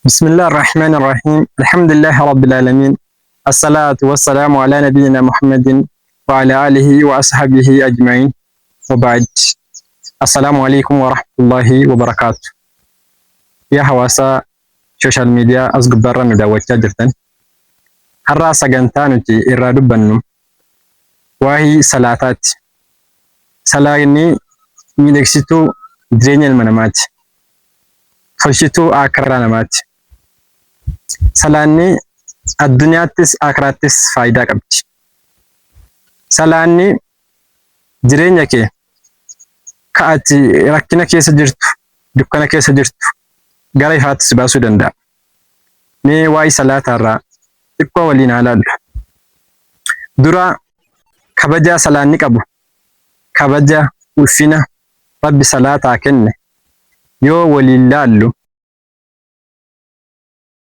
بسم الله الرحمن الرحيم الحمد لله رب العالمين الصلاة والسلام على نبينا محمد وعلى آله وأصحابه أجمعين وبعد السلام عليكم ورحمة الله وبركاته يا حواسا سوشيال ميديا أصغر نداوة جرتن هرا سجنتانتي إرادو بنو وهي صلاتات صلاة ميلكسيتو درين المنامات خلشتو آكرا نمات salaanni addunyaattis akiraattis faayidaa qabdi. Salaanni jireenya kee ka'ati rakkina keessa jirtu, dukkana keessa jirtu gara ifaatti si baasuu danda'a. Mee waa'ee salaataarraa xiqqoo waliin haa ilaallu. Dura kabajaa salaanni qabu, kabaja ulfina Rabbi salaataa kenne yoo waliin ilaallu